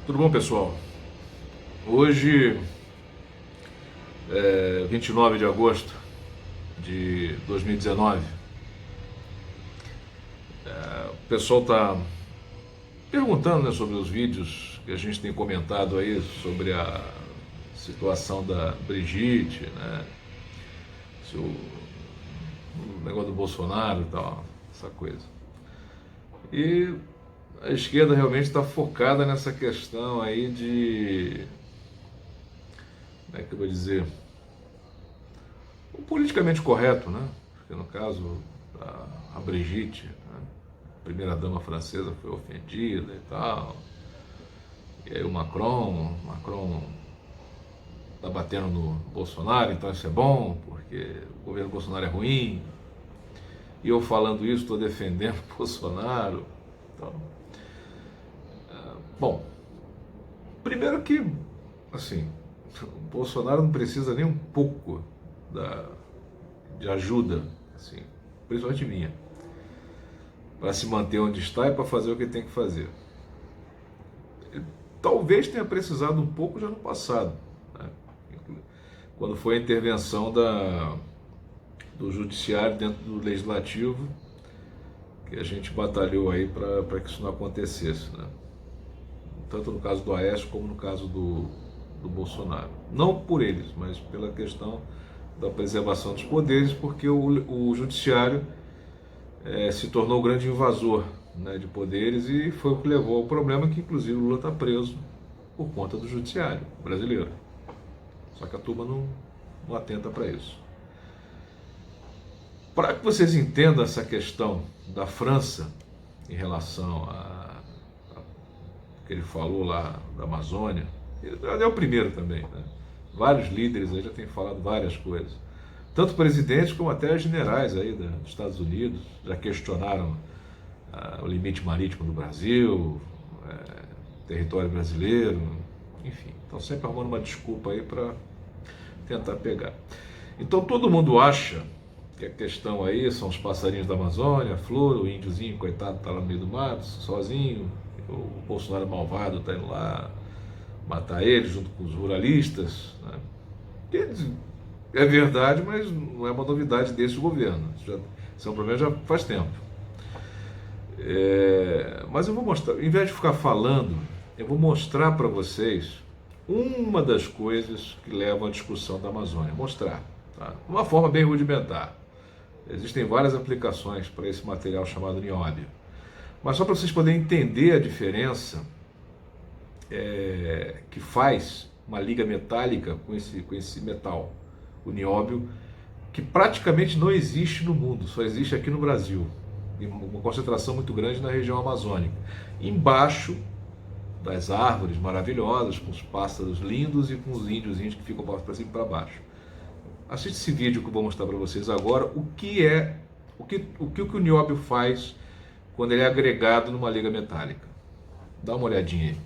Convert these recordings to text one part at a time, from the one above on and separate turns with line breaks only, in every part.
Tudo bom, pessoal? Hoje, 29 de agosto de 2019, o pessoal está perguntando, né, sobre os vídeos que a gente tem comentado aí sobre a situação da Brigitte, né, se o negócio do Bolsonaro e tal, essa coisa. E a esquerda realmente está focada nessa questão aí de, como é que eu vou dizer, o politicamente correto, né? Porque no caso a Brigitte, né, a primeira-dama francesa, foi ofendida e tal. E aí o Macron está batendo no Bolsonaro, então isso é bom, porque o governo Bolsonaro é ruim. E eu falando isso, estou defendendo o Bolsonaro. Então, bom, primeiro que, assim, o Bolsonaro não precisa nem um pouco de ajuda, assim, principalmente minha, para se manter onde está e para fazer o que tem que fazer. Ele talvez tenha precisado um pouco já no passado, né? Quando foi a intervenção do judiciário dentro do legislativo, que a gente batalhou aí para que isso não acontecesse, né? Tanto no caso do Aécio como no caso do Bolsonaro. Não por eles, mas pela questão da preservação dos poderes, porque o judiciário se tornou o grande invasor, né, de poderes, e foi o que levou ao problema que inclusive o Lula está preso por conta do judiciário brasileiro. Só que a turma não atenta para isso. Para que vocês entendam essa questão da França em relação a que ele falou lá da Amazônia, ele é o primeiro também, né? Vários líderes aí já têm falado várias coisas. Tanto presidentes como até generais aí dos Estados Unidos já questionaram o limite marítimo do Brasil, território brasileiro, enfim. Então sempre arrumando uma desculpa aí para tentar pegar. Então todo mundo acha que a questão aí são os passarinhos da Amazônia, a flor, o índiozinho, coitado, está lá no meio do mato, sozinho, o Bolsonaro malvado está indo lá matar ele junto com os ruralistas, né? Que é verdade, mas não é uma novidade desse governo. Isso é um problema já faz tempo. Mas eu vou mostrar, em vez de ficar falando, eu vou mostrar para vocês uma das coisas que levam à discussão da Amazônia. Mostrar, tá? De uma forma bem rudimentar. Existem várias aplicações para esse material chamado nióbio. Mas só para vocês poderem entender a diferença que faz uma liga metálica com esse metal, o nióbio, que praticamente não existe no mundo, só existe aqui no Brasil. E uma concentração muito grande na região amazônica. Embaixo das árvores maravilhosas, com os pássaros lindos e com os índiozinhos que ficam para cima e para baixo. Assiste esse vídeo que eu vou mostrar para vocês agora, o que o nióbio faz quando ele é agregado numa liga metálica. Dá uma olhadinha aí.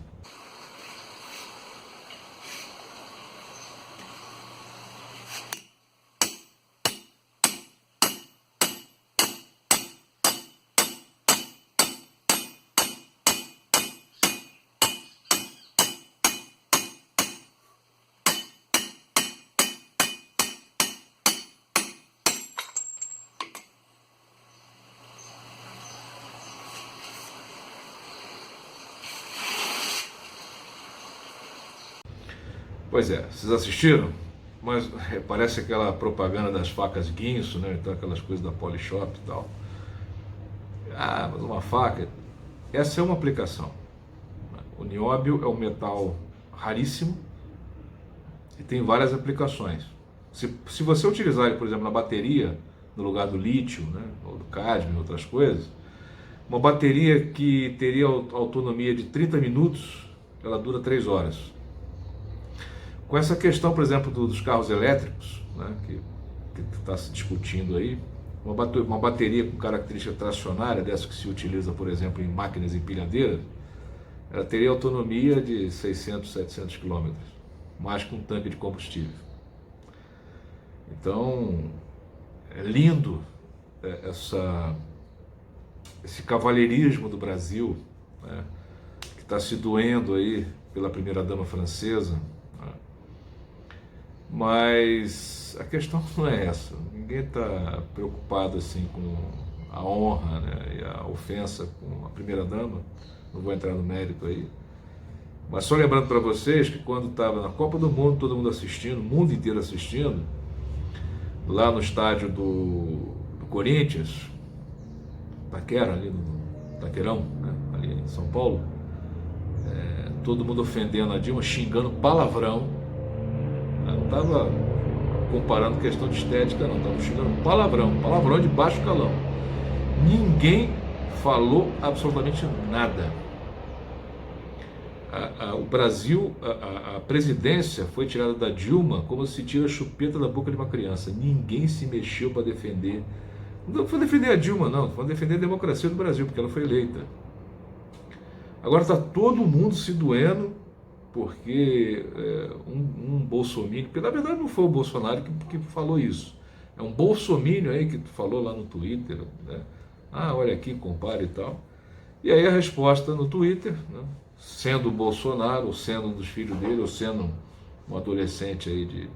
Pois é, vocês assistiram? Mas parece aquela propaganda das facas Guinso, né? Então aquelas coisas da Polishop e tal. Ah, mas uma faca. Essa é uma aplicação. O nióbio é um metal raríssimo e tem várias aplicações. Se você utilizar ele, por exemplo, na bateria, no lugar do lítio, né, ou do cádmio, outras coisas, uma bateria que teria autonomia de 30 minutos, ela dura 3 horas. Com essa questão, por exemplo, dos carros elétricos, né, que está se discutindo aí, uma bateria com característica tracionária, dessa que se utiliza, por exemplo, em máquinas empilhadeiras, ela teria autonomia de 600, 700 quilômetros, mais que um tanque de combustível. Então, é lindo esse cavalheirismo do Brasil, né, que está se doendo aí pela primeira-dama francesa, né? Mas a questão não é essa. Ninguém está preocupado assim com a honra, né, e a ofensa com a primeira-dama. Não vou entrar no mérito aí. Mas só lembrando para vocês que quando estava na Copa do Mundo, todo mundo assistindo, o mundo inteiro assistindo, lá no estádio do Corinthians, Taquera, ali no Taquerão, né, ali em São Paulo, todo mundo ofendendo a Dilma, xingando palavrão. Eu não estava comparando questão de estética, não, estava xingando palavrão de baixo calão. Ninguém falou absolutamente nada. O Brasil, a presidência foi tirada da Dilma como se tira a chupeta da boca de uma criança. Ninguém se mexeu para defender. Não foi defender a Dilma, não, foi defender a democracia do Brasil, porque ela foi eleita. Agora está todo mundo se doendo porque um bolsominion, porque na verdade não foi o Bolsonaro que falou isso, é um bolsominion aí que falou lá no Twitter, né? Ah, olha aqui, compare e tal. E aí a resposta no Twitter, né? Sendo o Bolsonaro, ou sendo um dos filhos dele, ou sendo um adolescente aí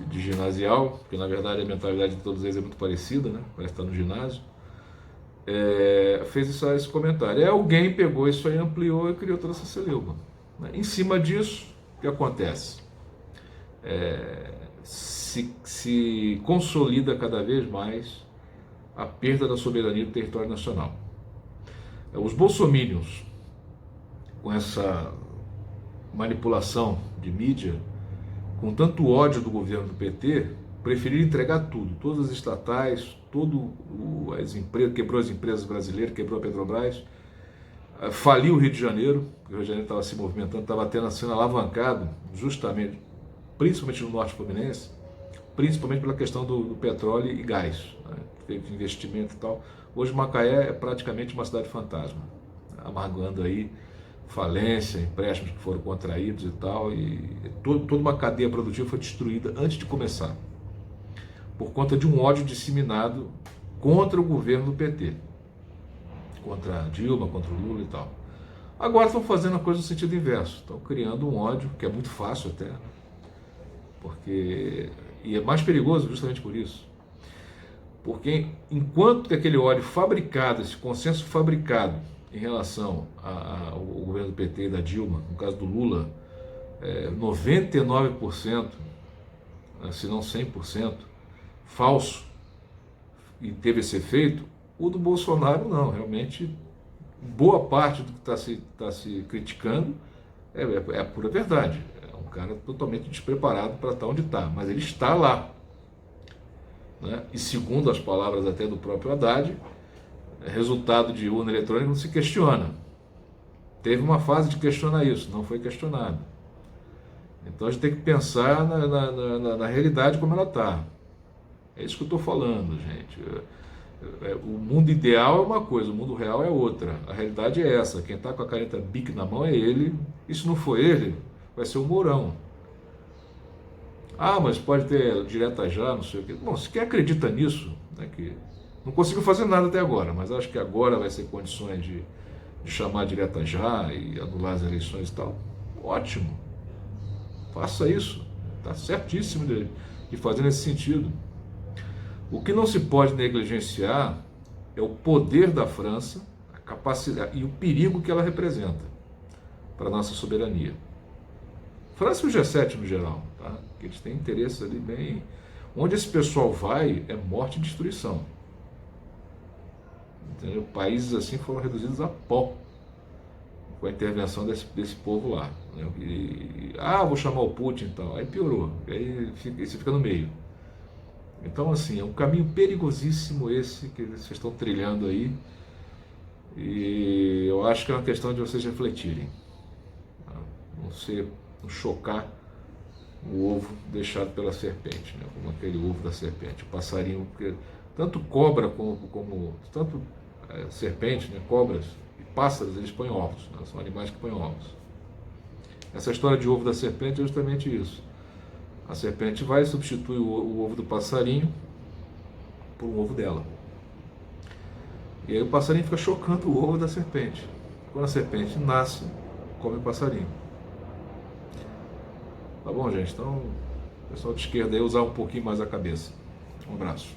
de ginasial, porque na verdade a mentalidade de todos eles é muito parecida, né? Parece estar no ginásio. Fez esse comentário. Alguém pegou isso aí, ampliou e criou toda essa celeuma. Em cima disso, o que acontece? Se consolida cada vez mais a perda da soberania do território nacional. Os bolsominions, com essa manipulação de mídia, com tanto ódio do governo do PT, preferiram entregar tudo, todas as estatais, as empresas, quebrou as empresas brasileiras, quebrou a Petrobras, faliu o Rio de Janeiro, porque o Rio de Janeiro estava se movimentando, estava sendo alavancado, justamente, principalmente no Norte Fluminense, principalmente pela questão do petróleo e gás, né? Teve investimento e tal. Hoje Macaé é praticamente uma cidade fantasma, amargando aí falência, empréstimos que foram contraídos e tal, e toda uma cadeia produtiva foi destruída antes de começar, por conta de um ódio disseminado contra o governo do PT, contra a Dilma, contra o Lula e tal. Agora estão fazendo a coisa no sentido inverso, estão criando um ódio, que é muito fácil até, e é mais perigoso justamente por isso. Porque enquanto que aquele ódio fabricado, esse consenso fabricado em relação ao governo do PT e da Dilma, no caso do Lula, 99%, se não 100%, falso, e teve esse efeito, o do Bolsonaro não, realmente boa parte do que está se criticando é a pura verdade. É um cara totalmente despreparado para estar onde está, mas ele está lá, né? E segundo as palavras até do próprio Haddad, resultado de urna eletrônica não se questiona. Teve uma fase de questionar isso, não foi questionado. Então a gente tem que pensar na realidade como ela está. É isso que eu estou falando, gente. O mundo ideal é uma coisa, o mundo real é outra. A realidade é essa. Quem está com a caneta Bic na mão é ele, e se não for ele, vai ser o Mourão. Ah, mas pode ter direta já, não sei o quê. Bom, se quem acredita nisso, né, que não conseguiu fazer nada até agora, mas acho que agora vai ser condições de chamar direta já e anular as eleições e tal, ótimo. Faça isso. Está certíssimo de fazer nesse sentido. O que não se pode negligenciar é o poder da França, a capacidade e o perigo que ela representa para a nossa soberania. França e o G7 no geral, tá? Que eles têm interesse ali bem. Onde esse pessoal vai é morte e destruição. Entendeu? Países assim foram reduzidos a pó com a intervenção desse povo lá, né? Vou chamar o Putin e tal. Aí piorou, aí você fica no meio. Então, assim, é um caminho perigosíssimo esse que vocês estão trilhando aí, e eu acho que é uma questão de vocês refletirem, tá? Não chocar o ovo deixado pela serpente, né? Como aquele ovo da serpente, o passarinho, porque tanto cobra como serpente, né? Cobras e pássaros, eles põem ovos, né? São animais que põem ovos. Essa história de ovo da serpente é justamente isso. A serpente vai substituir o ovo do passarinho por um ovo dela. E aí o passarinho fica chocando o ovo da serpente. Quando a serpente nasce, come o passarinho. Tá bom, gente? Então, o pessoal de esquerda aí usar um pouquinho mais a cabeça. Um abraço.